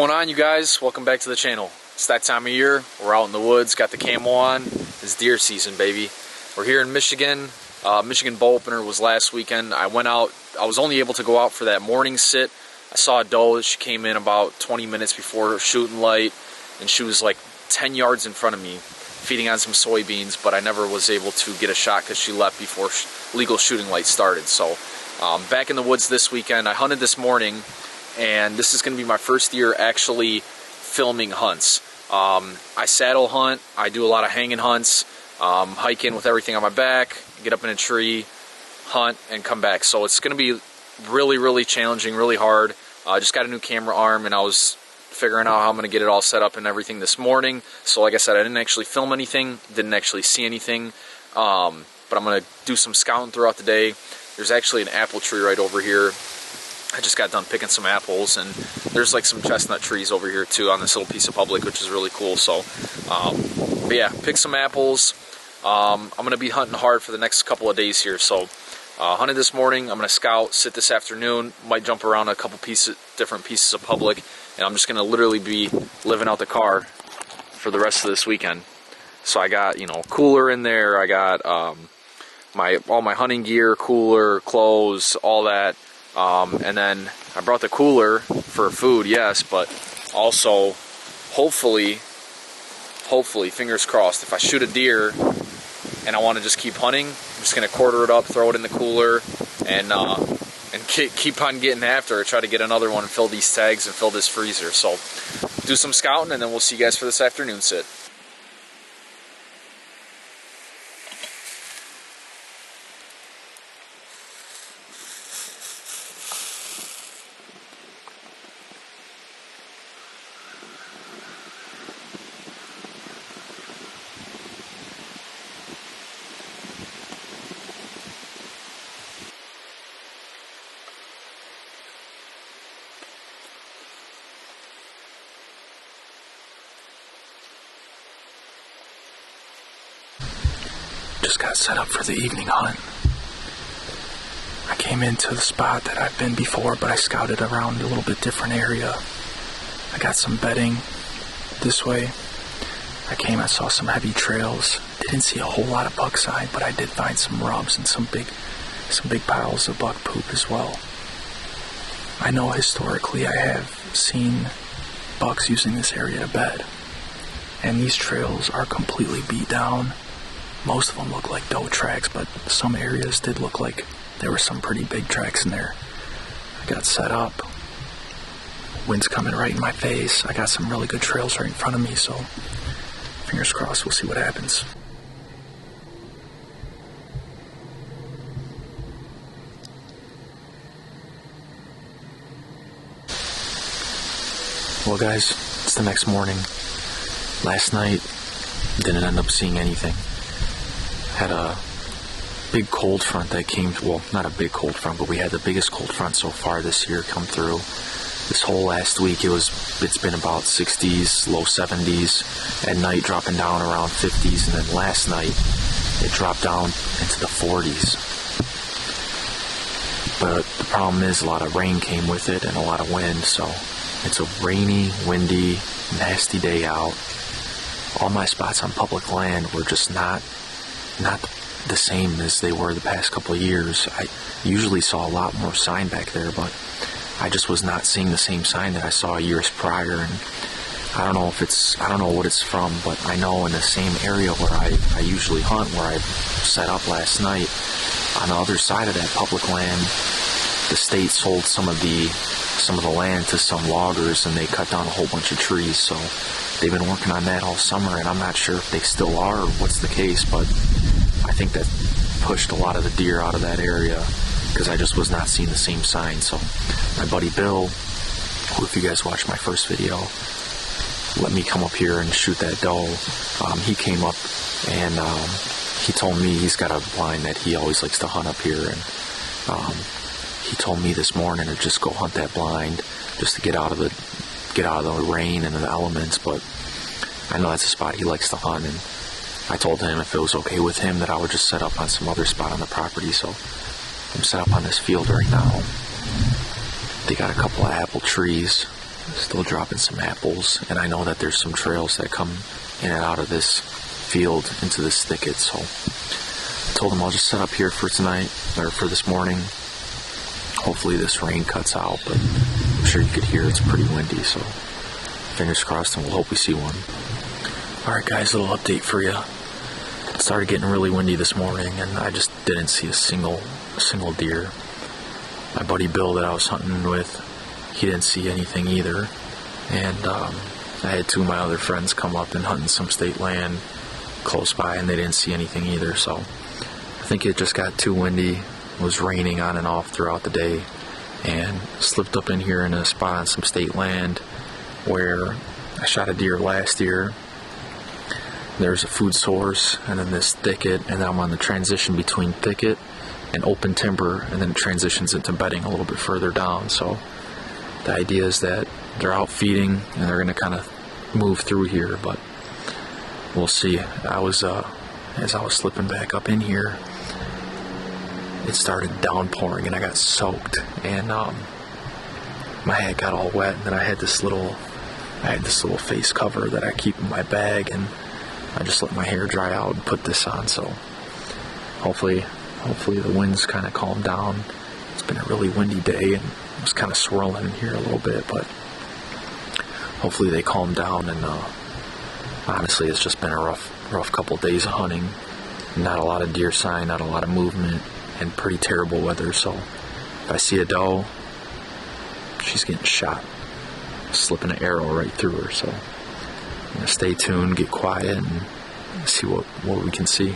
going on, you guys? Welcome back to the channel. It's that time of year. We're out in the woods, got the camo on. It's deer season, baby. We're here in Michigan. Michigan bow opener was last weekend. I went out. I was only able to go out for that morning sit. I saw a doe. She came in about 20 minutes before shooting light, and she was like 10 yards in front of me, feeding on some soybeans, but I never was able to get a shot because she left before legal shooting light started. So back in the woods this weekend. I hunted this morning, and this is going to be my first year actually filming hunts. I saddle hunt. I do a lot of hanging hunts, hiking with everything on my back, get up in a tree, hunt, and come back. So it's going to be really, really challenging, really hard. I just got a new camera arm, and I was figuring out how I'm going to get it all set up and everything this morning. So like I said, I didn't actually film anything, didn't actually see anything, but I'm going to do some scouting throughout the day. There's actually an apple tree right over here. I just got done picking some apples, and there's like some chestnut trees over here too on this little piece of public, which is really cool. So, but yeah, pick some apples. I'm going to be hunting hard for the next couple of days here. So, hunted this morning. I'm going to scout, sit this afternoon. Might jump around a couple different pieces of public, and I'm just going to literally be living out the car for the rest of this weekend. So I got, you know, cooler in there. I got all my hunting gear, cooler, clothes, all that. And then I brought the cooler for food, yes, but also hopefully, fingers crossed, if I shoot a deer and I want to just keep hunting, I'm just going to quarter it up, throw it in the cooler, and keep on getting after it, try to get another one and fill these tags and fill this freezer. So do some scouting, and then we'll see you guys for this afternoon sit. Just got set up for the evening hunt. I came into the spot that I've been before, but I scouted around a little bit different area. I got some bedding this way. I saw some heavy trails. Didn't see a whole lot of buck sign, but I did find some rubs and some big piles of buck poop as well. I know historically I have seen bucks using this area to bed, and these trails are completely beat down. Most of them look like doe tracks, but some areas did look like there were some pretty big tracks in there. I got set up. Wind's coming right in my face. I got some really good trails right in front of me, so fingers crossed, we'll see what happens. Well, guys, it's the next morning. Last night, didn't end up seeing anything. Had a big cold front that came, well, not a big cold front, but we had the biggest cold front so far this year come through. This whole last week it's been about 60s, low 70s, at night dropping down around 50s, and then last night it dropped down into the 40s. But the problem is a lot of rain came with it and a lot of wind, so it's a rainy, windy, nasty day out. All my spots on public land were just not the same as they were the past couple of years. I usually saw a lot more sign back there, but I just was not seeing the same sign that I saw years prior. And I don't know what it's from, but I know in the same area where I usually hunt, where I set up last night, on the other side of that public land, the state sold some of the land to some loggers, and they cut down a whole bunch of trees. So they've been working on that all summer, and I'm not sure if they still are or what's the case, but I think that pushed a lot of the deer out of that area because I just was not seeing the same sign. So my buddy Bill, who, if you guys watched my first video, let me come up here and shoot that doe. He came up and he told me he's got a blind that he always likes to hunt up here, and he told me this morning to just go hunt that blind just to get out of the rain and the elements. But I know that's a spot he likes to hunt, and I told him if it was okay with him that I would just set up on some other spot on the property. So I'm set up on this field right now. They got a couple of apple trees Still dropping some apples, and I know that there's some trails that come in and out of this field into this thicket, so I told them I'll just set up here for tonight, or for this morning. Hopefully this rain cuts out, but I'm sure you could hear it's pretty windy, so fingers crossed, and we'll hope we see one. Alright guys, little update for you. It started getting really windy this morning, and I just didn't see a single deer. My buddy Bill that I was hunting with, he didn't see anything either, and I had two of my other friends come up and hunt in some state land close by, and they didn't see anything either. So I think it just got too windy. It was raining on and off throughout the day, and slipped up in here in a spot on some state land where I shot a deer last year. There's a food source, and then this thicket, and then I'm on the transition between thicket and open timber, and then it transitions into bedding a little bit further down. So the idea is that they're out feeding, and they're going to kind of move through here, but we'll see. I was, as I was slipping back up in here, it started downpouring, and I got soaked, and my hat got all wet, and then I had this little face cover that I keep in my bag, and I just let my hair dry out and put this on. So hopefully the winds kind of calm down. It's been a really windy day, and it was kind of swirling in here a little bit, but hopefully they calm down. And honestly, it's just been a rough couple days of hunting. Not a lot of deer sign, not a lot of movement, and pretty terrible weather. So if I see a doe, she's getting shot, slipping an arrow right through her. So I'm gonna stay tuned, get quiet, and see what we can see.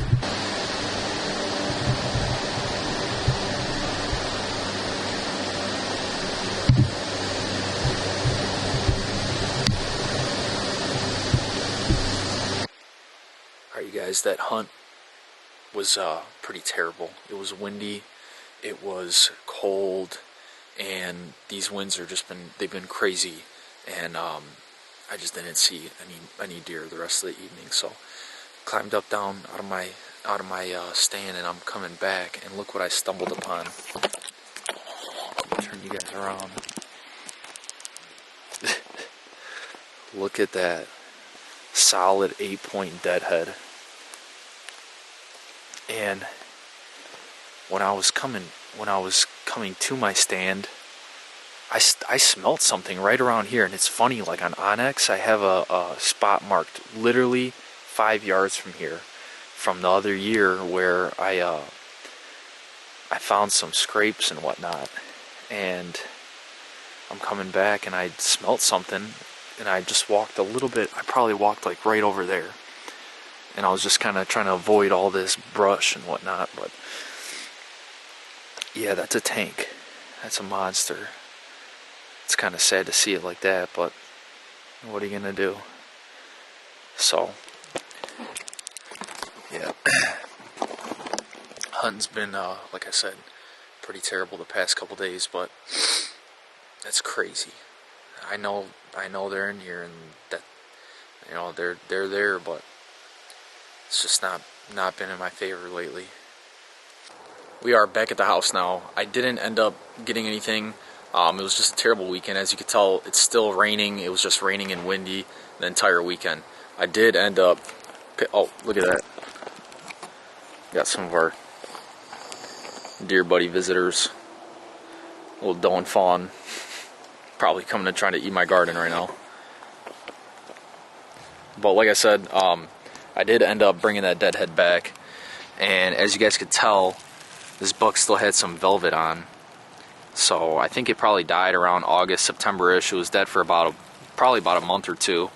Alright, you guys, that hunt was pretty terrible. It was windy, it was cold, and these winds are they've been crazy, and I just didn't see any deer the rest of the evening. So climbed up down out of my stand, and I'm coming back, and look what I stumbled upon. Turn you guys around. Look at that solid 8-point deadhead. And when I was coming to my stand, I smelled something right around here. And it's funny, like on Onyx, I have a spot marked literally 5 yards from here, from the other year where I found some scrapes and whatnot. And I'm coming back, and I smelled something, and I just walked a little bit. I probably walked like right over there, and I was just kind of trying to avoid all this brush and whatnot. But yeah, that's a tank. That's a monster. It's kind of sad to see it like that, but what are you gonna do? So yeah, hunting's been like I said, pretty terrible the past couple days, but that's crazy. I know they're in here, and that, you know, they're there, but it's just not been in my favor lately. We are back at the house now. I didn't end up getting anything. It was just a terrible weekend. As you can tell, it's still raining. It was just raining and windy the entire weekend. I did end up... Oh, look at that. Got some of our deer buddy visitors. Little doe and fawn. Probably coming and trying to eat my garden right now. But like I said, I did end up bringing that deadhead back. And as you guys could tell, this buck still had some velvet on. So I think it probably died around August, September-ish. It was dead for probably about a month or two.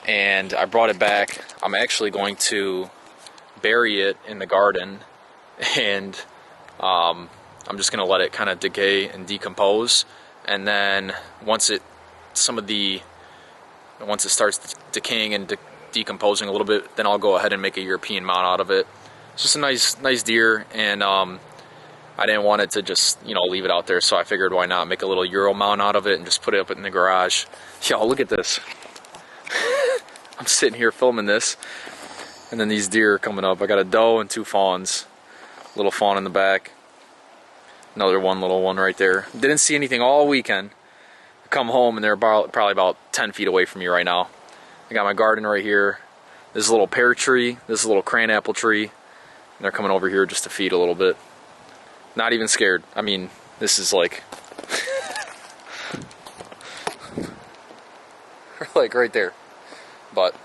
And I brought it back. I'm actually going to bury it in the garden, and I'm just going to let it kind of decay and decompose. And then once it starts decaying and decomposing a little bit, then I'll go ahead and make a European mount out of it. It's just a nice deer, and I didn't want it to just, leave it out there, so I figured why not make a little Euro mount out of it and just put it up in the garage. Y'all, look at this. I'm sitting here filming this, and then these deer are coming up. I got a doe and two fawns. Little fawn in the back. Another little one right there. Didn't see anything all weekend. come home and they're probably about 10 feet away from me right now. I got my garden right here. This is a little pear tree. This is a little cranapple tree. And they're coming over here just to feed a little bit. Not even scared. I mean, this is like... like right there. But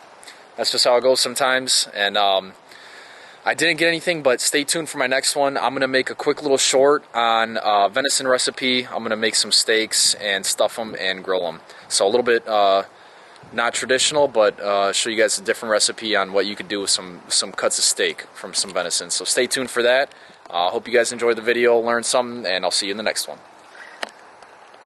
that's just how it goes sometimes. And I didn't get anything, but stay tuned for my next one. I'm going to make a quick little short on venison recipe. I'm going to make some steaks and stuff them and grill them. So a little bit not traditional, but show you guys a different recipe on what you could do with some cuts of steak from some venison. So stay tuned for that. Hope you guys enjoyed the video, learned something, and I'll see you in the next one.